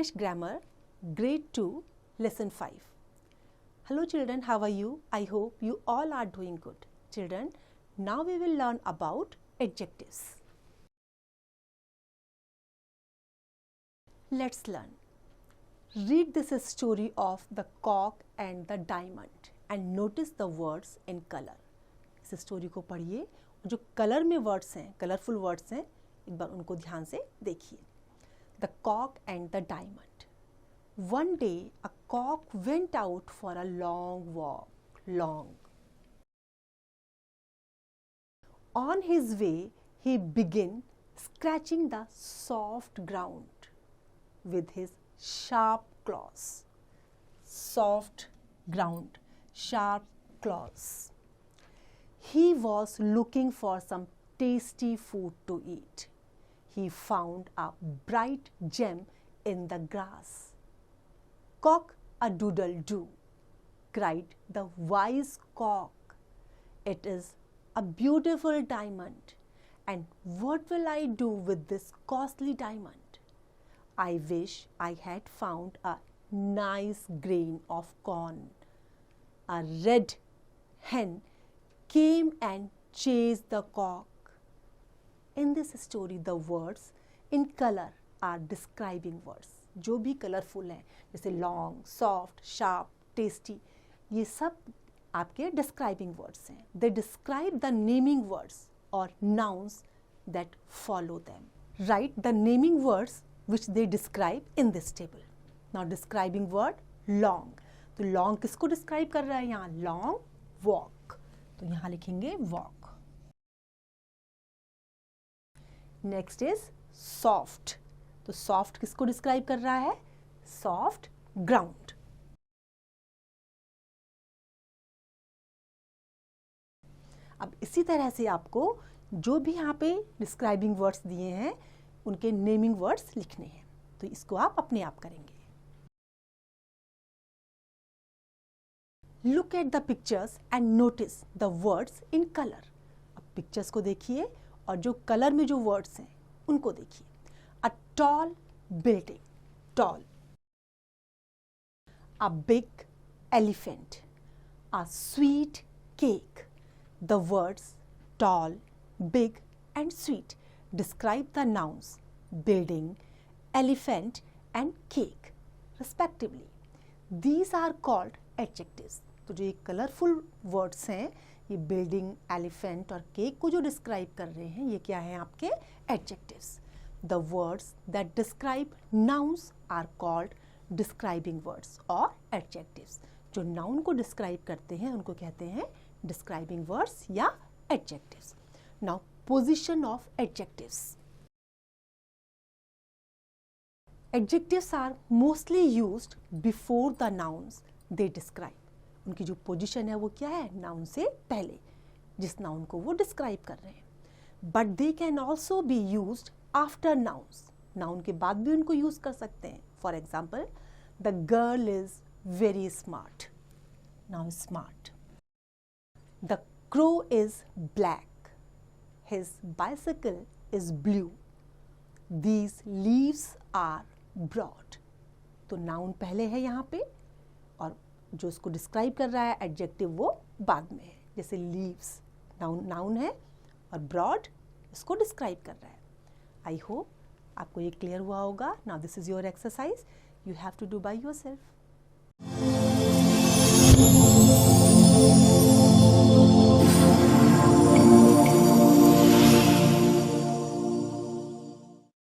English Grammar, Grade 2, Lesson 5. Hello children, how are you? I hope you all are doing good. Children, now we will learn about adjectives. Let's learn. Read this story of the cock and the diamond and notice the words in color. इस story को पढ़िए, जो colour में words हैं, colourful words हैं, एक बार उनको ध्यान से देखिए. The cock and the diamond. One day, a cock went out for a long walk. On his way, he began scratching the soft ground with his sharp claws. Soft ground, sharp claws. He was looking for some tasty food to eat. He found a bright gem in the grass. Cock-a-doodle-doo, cried the wise cock. It is a beautiful diamond, and what will I do with this costly diamond? I wish I had found a nice grain of corn. A red hen came and chased the cock. In this story, the words in color are describing words. जो भी colourful हैं, जैसे long, soft, sharp, tasty, ये सब आपके describing words हैं. They describe the naming words or nouns that follow them. Write the naming words which they describe in this table. Now describing word long. तो long किसको describe कर रहा है यहाँ? Long walk. तो यहाँ लिखेंगे walk. Next is soft. तो सॉफ्ट किसको डिस्क्राइब कर रहा है? Soft ground. अब इसी तरह से आपको जो भी यहाँ पे डिस्क्राइबिंग वर्ड्स दिए हैं उनके नेमिंग वर्ड्स लिखने हैं. तो इसको आप अपने आप करेंगे. Look at the pictures and notice the words in colour. अब पिक्चर्स को देखिए और जो कलर में जो वर्ड्स हैं उनको देखिए. A tall building, tall. A big elephant, a sweet cake. The words tall, big and sweet describe the nouns building, elephant and cake respectively. These are called adjectives. तो जो ये कलरफुल वर्ड्स हैं, ये building, elephant और cake को जो describe कर रहे हैं, ये क्या है? आपके adjectives. The words that describe nouns are called describing words और एडजेक्टिव्स. जो नाउन को डिस्क्राइब करते हैं उनको कहते हैं डिस्क्राइबिंग वर्ड्स या adjectives. Now position of adjectives. Adjectives are mostly used before the nouns they describe. उनकी जो पोजीशन है वो क्या है? नाउन से पहले, जिस नाउन को वो डिस्क्राइब कर रहे हैं. But they can also be used after nouns. Noun के बाद भी उनको यूज कर सकते हैं. For example, the girl is very smart. Now smart. The crow is black. His bicycle is blue. These leaves are broad. तो noun पहले है यहाँ पे और जो इसको डिस्क्राइब कर रहा है एडजेक्टिव वो बाद में है. जैसे लीव्स नाउन है और ब्रॉड इसको डिस्क्राइब कर रहा है. आई होप आपको ये क्लियर हुआ होगा. Now this is your exercise. You have to do by yourself.